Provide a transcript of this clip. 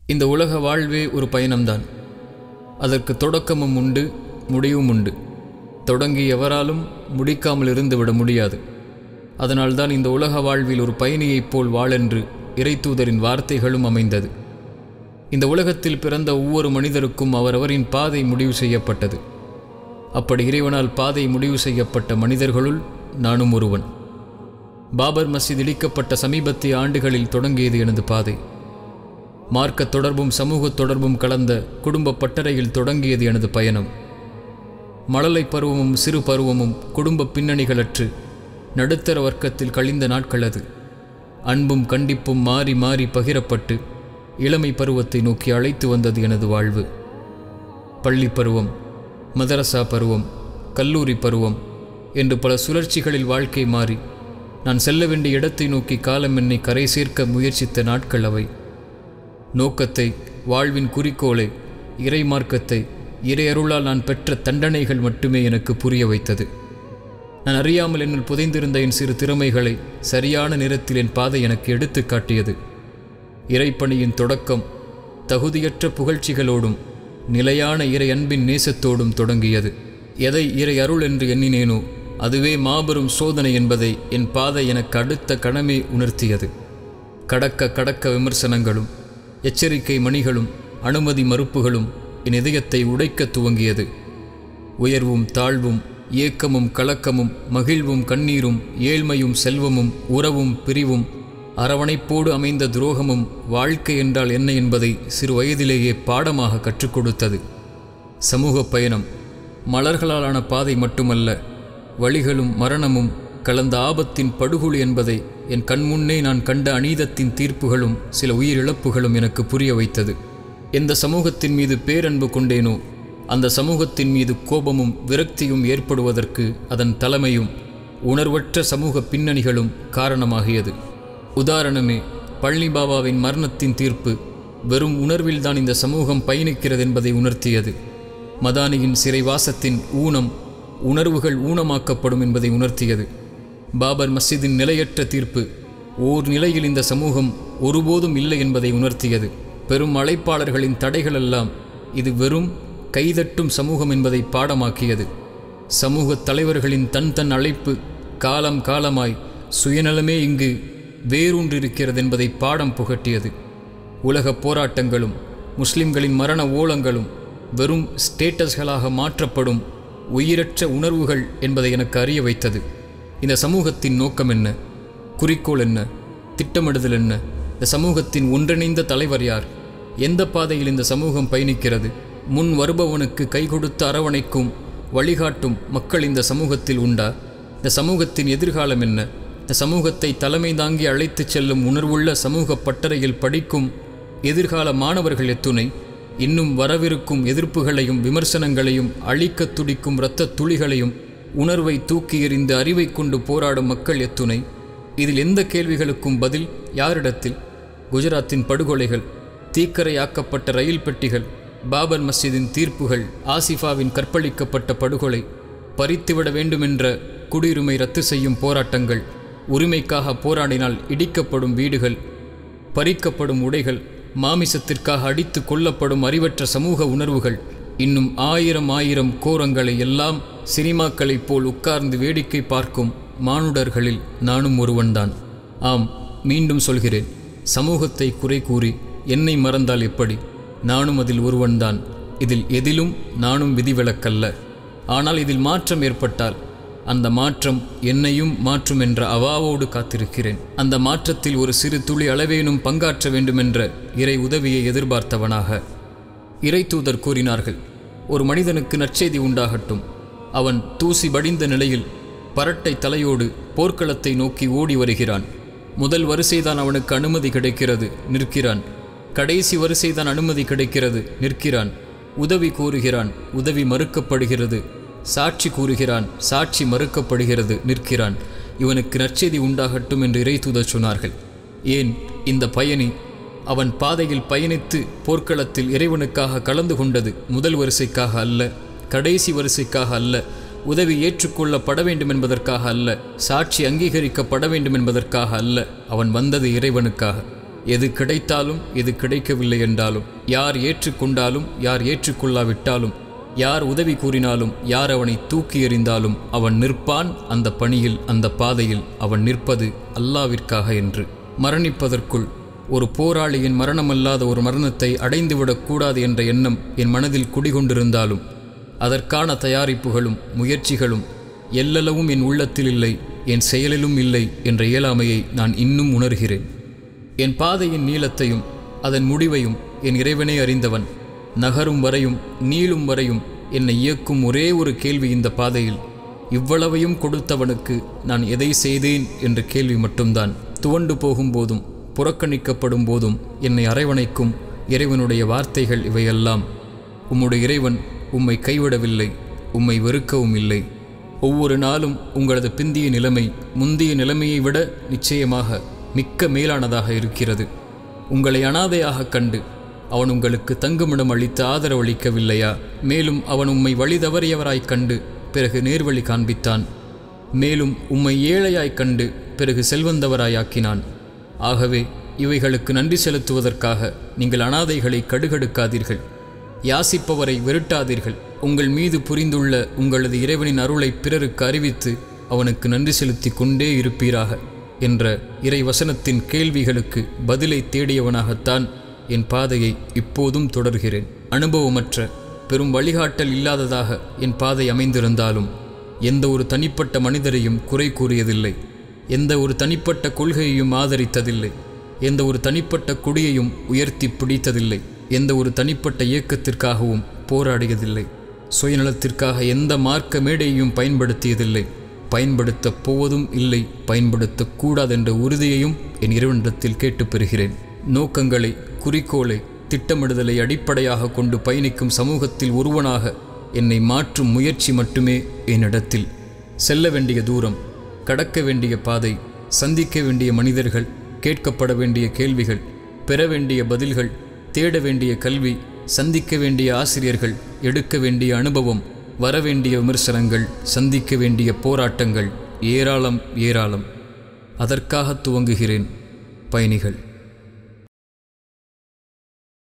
இந்த உலக வாழ்வே ஒரு பயணம்தான். அதற்கு தொடக்கமும் உண்டு, முடிவும் உண்டு. தொடங்கி எவராலும் முடிக்காமல் இருந்துவிட முடியாது. அதனால்தான் இந்த உலக வாழ்வில் ஒரு பயணியைப் போல் வாழென்று இறைத்தூதரின் வார்த்தைகளும் அமைந்தது. இந்த உலகத்தில் பிறந்த ஒவ்வொரு மனிதருக்கும் அவரவரின் பாதை முடிவு செய்யப்பட்டது. அப்படி இறைவனால் பாதை முடிவு செய்யப்பட்ட மனிதர்களுள் நானும் ஒருவன். பாபர் மஸ்ஜித் இடிக்கப்பட்ட சமீபத்திய ஆண்டுகளில் தொடங்கியது எனது பாதை. மார்க்க தொடர்பும் சமூக தொடர்பும் கலந்த குடும்ப பட்டறையில் தொடங்கியது எனது பயணம். மழலை பருவமும் சிறு பருவமும் குடும்ப பின்னணிகளற்று நடுத்தர வர்க்கத்தில் கழிந்த நாட்கள் அது. அன்பும் கண்டிப்பும் மாறி மாறி பகிரப்பட்டு இளமை பருவத்தை நோக்கி அழைத்து வந்தது எனது வாழ்வு. பள்ளி பருவம், மதரசா பருவம், கல்லூரி பருவம் என்று பல சுழற்சிகளில் வாழ்க்கை மாறி நான் செல்ல வேண்டிய இடத்தை நோக்கி காலம் என்னை கரை சேர்க்க முயற்சித்த நாட்கள் அவை. நோக்கத்தை, வாழ்வின் குறிக்கோளை, இறை மார்க்கத்தை, இறையருளால் நான் பெற்ற தண்டனைகள் மட்டுமே எனக்கு புரிய வைத்தது. நான் அறியாமல் என்னில் புதைந்திருந்த என் சிறு திறமைகளை சரியான நேரத்தில் என் பாதை எனக்கு எடுத்து காட்டியது. இறைப்பணியின் தொடக்கம் தகுதியற்ற புகழ்ச்சிகளோடும் நிலையான இறை அன்பின் நேசத்தோடும் தொடங்கியது. எதை இறை அருள் என்று எண்ணினேனோ அதுவே மாபெரும் சோதனை என்பதை என் பாதை எனக்கு அடுத்த கணமே உணர்த்தியது. கடக்க கடக்க விமர்சனங்களும் எச்சரிக்கை மணிகளும் அனுமதி மறுப்புகளும் என் இதயத்தை உடைக்க துவங்கியது. உயர்வும் தாழ்வும், ஏக்கமும் கலக்கமும், மகிழ்வும் கண்ணீரும், ஏழ்மையும் செல்வமும், உறவும் பிரிவும், அரவணைப்போடு அமைந்த துரோகமும் வாழ்க்கை என்றால் என்ன என்பதை சிறு வயதிலேயே பாடமாக கற்றுக் கொடுத்தது. சமூக பயணம் மலர்களாலான பாதை மட்டுமல்ல, வழிகளும் மரணமும் கலந்த ஆபத்தின் படுகொலி என்பதை என் கண்முன்னே நான் கண்ட அநீதத்தின் தீர்ப்புகளும் சில உயிரிழப்புகளும் எனக்கு புரிய வைத்தது. எந்த சமூகத்தின் மீது பேரன்பு கொண்டேனோ அந்த சமூகத்தின் மீது கோபமும் விரக்தியும் ஏற்படுவதற்கு அதன் தலைமையும் உணர்வற்ற சமூக பின்னணிகளும் காரணமாகியது. உதாரணமே, பழனி பாபாவின் மரணத்தின் தீர்ப்பு வெறும் உணர்வில்தான் இந்த சமூகம் பயணிக்கிறது என்பதை உணர்த்தியது. மதானியின் சிறைவாசத்தின் ஊனம் உணர்வுகள் ஊனமாக்கப்படும் என்பதை உணர்த்தியது. பாபர் மஸ்ஜிதின் நிலையற்ற தீர்ப்பு ஓர் நிலையில் இந்த சமூகம் ஒருபோதும் இல்லை என்பதை உணர்த்தியது. பெரும் அழைப்பாளர்களின் தடைகளெல்லாம் இது வெறும் கைதட்டும் சமூகம் என்பதை பாடமாக்கியது. சமூக தலைவர்களின் தன் அழைப்பு காலம் காலமாய் சுயநலமே இங்கு வேரூன்றிருக்கிறது என்பதை பாடம் புகட்டியது. உலக போராட்டங்களும் முஸ்லிம்களின் மரண ஓலங்களும் வெறும் ஸ்டேட்டஸ்களாக மாற்றப்படும் உயிரற்ற உணர்வுகள் என்பதை எனக்கு அறிய வைத்தது. இந்த சமூகத்தின் நோக்கம் என்ன, குறிக்கோள் என்ன, திட்டமிடுதல் என்ன, இந்த சமூகத்தின் ஒன்றிணைந்த தலைவர் யார், எந்த பாதையில் இந்த சமூகம் பயணிக்கிறது, முன் வருபவனுக்கு கை கொடுத்து அரவணைக்கும் வழிகாட்டும் மக்கள் இந்த சமூகத்தில் உண்டா, இந்த சமூகத்தின் எதிர்காலம் என்ன, இந்த சமூகத்தை தலைமை தாங்கி அழைத்துச் செல்லும் உணர்வுள்ள சமூக பட்டறையில் படிக்கும் எதிர்கால மாணவர்கள் எத்துணை, இன்னும் வரவிருக்கும் எதிர்ப்புகளையும் விமர்சனங்களையும் அழிக்க துடிக்கும் இரத்த துளிகளையும் உணர்வை தூக்கி எறிந்து அறிவை கொண்டு போராடும் மக்கள் எத்துணை. இதில் எந்த கேள்விகளுக்கும் பதில் யாரிடத்தில்? குஜராத்தின் படுகொலைகள், தீக்கரையாக்கப்பட்ட ரயில் பெட்டிகள், பாபர் மஸ்ஜிதின் தீர்ப்புகள், ஆசிஃபாவின் கற்பழிக்கப்பட்ட படுகொலை, பறித்துவிட வேண்டுமென்ற குடியுரிமை ரத்து செய்யும் போராட்டங்கள், உரிமைக்காக போராடினால் இடிக்கப்படும் வீடுகள், பறிக்கப்படும் உடைகள், மாமிசத்திற்காக அடித்து கொல்லப்படும் அறிவற்ற சமூக உணர்வுகள், இன்னும் ஆயிரம் கோரங்களை எல்லாம் சினிமாக்களைப் போல் உட்கார்ந்து வேடிக்கை பார்க்கும் மானுடர்களில் நானும் ஒருவன்தான். ஆம், மீண்டும் சொல்கிறேன், சமூகத்தை குறை கூறி என்னை மறந்தால் எப்படி? நானும் அதில் ஒருவன்தான். இதில் எதிலும் நானும் விதிவிலக்கல்ல. ஆனால் இதில் மாற்றம் ஏற்பட்டால் அந்த மாற்றம் என்னையும் மாற்றும் என்ற அவாவோடு காத்திருக்கிறேன். அந்த மாற்றத்தில் ஒரு சிறு துளி அளவேனும் பங்காற்ற வேண்டுமென்ற இறை உதவியை எதிர்பார்த்தவனாக. இறை தூதர் கூறினார்கள், ஒரு மனிதனுக்கு நற்செய்தி உண்டாகட்டும். அவன் தூசி படிந்த நிலையில் பரட்டை தலையோடு போர்க்களத்தை நோக்கி ஓடி வருகிறான். முதல் வரிசைதான் அவனுக்கு அனுமதி கிடைக்கிறது, நிற்கிறான். கடைசி வரிசைதான் அனுமதி கிடைக்கிறது, நிற்கிறான். உதவி கூறுகிறான், உதவி மறுக்கப்படுகிறது. சாட்சி கூறுகிறான், சாட்சி மறுக்கப்படுகிறது, நிற்கிறான். இவனுக்கு நற்செய்தி உண்டாகட்டும் என்று இறை தூதர் சொன்னார்கள். ஏன் இந்த பயணி அவன் பாதையில் பயணித்து போர்க்களத்தில் இறைவனுக்காக கலந்து கொண்டது முதல் வரிசைக்காக அல்ல, கடைசி வரிசைக்காக அல்ல, உதவி ஏற்றுக்கொள்ளப்பட வேண்டும் என்பதற்காக அல்ல, சாட்சி அங்கீகரிக்கப்பட வேண்டும் என்பதற்காக அல்ல. அவன் வந்தது இறைவனுக்காக. எது கிடைத்தாலும் எது கிடைக்கவில்லை என்றாலும், யார் ஏற்றுக்கொண்டாலும் யார் ஏற்றுக்கொள்ளாவிட்டாலும், யார் உதவி கூறினாலும் யார் அவனை தூக்கி எறிந்தாலும் அவன் நிற்பான் அந்த பணியில், அந்த பாதையில் அவன் நிற்பது அல்லாவிற்காக என்று. மரணிப்பதற்குள் ஒரு போராளியின் மரணமல்லாத ஒரு மரணத்தை அடைந்துவிடக்கூடாது என்ற எண்ணம் என் மனதில் குடிகொண்டிருந்தாலும், அதற்கான தயாரிப்புகளும் முயற்சிகளும் எல்லளவும் என் உள்ளத்தில் இல்லை, என் செயலிலும் இல்லை என்ற இயலாமையை நான் இன்னும் உணர்கிறேன். என் பாதையின் நீளத்தையும் அதன் முடிவையும் என் இறைவனே அறிந்தவன். நகரும் வரையும் நீளும் வரையும் என்னை இயக்கும் ஒரே ஒரு கேள்வி இந்த பாதையில், இவ்வளவையும் கொடுத்தவனுக்கு நான் எதை செய்தேன் என்ற கேள்வி மட்டும்தான். துவண்டு போகும்போதும் புறக்கணிக்கப்படும் போதும் என்னை அரவணைக்கும் இறைவனுடைய வார்த்தைகள் இவையெல்லாம். உம்முடைய இறைவன் உம்மை கைவிடவில்லை, உம்மை வெறுக்கவும் இல்லை. ஒவ்வொரு நாளும் உங்களது பிந்திய நிலைமை முந்திய நிலைமையை விட நிச்சயமாக மிக்க மேலானதாக இருக்கிறது. உங்களை அனாதையாக கண்டு அவன் உங்களுக்கு தங்குமிடம் அளித்து ஆதரவளிக்கவில்லையா? மேலும் அவன் உம்மை வழி தவறியவராய்க் கண்டு பிறகு நேர்வழி காண்பித்தான். மேலும் உம்மை ஏழையாய்க் கண்டு பிறகு செல்வந்தவராயாக்கினான். ஆகவே இவைகளுக்கு நன்றி செலுத்துவதற்காக நீங்கள் அனாதைகளை கடுகடுக்காதீர்கள், யாசிப்பவரை வெறுட்டாதீர்கள். உங்கள் மீது புரிந்துள்ள உங்களது இறைவனின் அருளை பிறருக்கு அறிவித்து அவனுக்கு நன்றி செலுத்தி கொண்டே இருப்பீராக என்ற இறை வசனத்தின் கேள்விகளுக்கு பதிலை தேடியவனாகத்தான் என் பாதையை இப்போதும் தொடர்கிறேன். அனுபவமற்ற பெரும் வழிகாட்டல் இல்லாததாக என் பாதை அமைந்திருந்தாலும் எந்த ஒரு தனிப்பட்ட மனிதரையும் குறை கூறியதில்லை, எந்த ஒரு தனிப்பட்ட கொள்கையையும் ஆதரித்ததில்லை, எந்த ஒரு தனிப்பட்ட கொடியையும் உயர்த்தி பிடித்ததில்லை, எந்த ஒரு தனிப்பட்ட இயக்கத்திற்காகவும் போராடியதில்லை, சுயநலத்திற்காக எந்த மார்க்க மேடையையும் பயன்படுத்தியதில்லை, பயன்படுத்தப் போவதும் இல்லை, பயன்படுத்தக்கூடாதென்ற உறுதியையும் என் இறைவனிடத்தில் கேட்டு பெறுகிறேன். நோக்கங்களை, குறிக்கோளை, திட்டமிடுதலை அடிப்படையாக கொண்டு பயணிக்கும் சமூகத்தில் ஒருவனாக என்னை மாற்றும் முயற்சி மட்டுமே என்னிடத்தில். செல்ல வேண்டிய தூரம், கடக்க வேண்டிய பாதை, சந்திக்க வேண்டிய மனிதர்கள், கேட்கப்பட வேண்டிய கேள்விகள், பெற வேண்டிய பதில்கள், தேட வேண்டிய கல்வி, சந்திக்க வேண்டிய ஆசிரியர்கள், எடுக்க வேண்டிய அனுபவம், வரவேண்டிய விமர்சனங்கள், சந்திக்க வேண்டிய போராட்டங்கள் ஏராளம் ஏராளம். அதற்காக துவங்குகிறேன் பயணிகள்.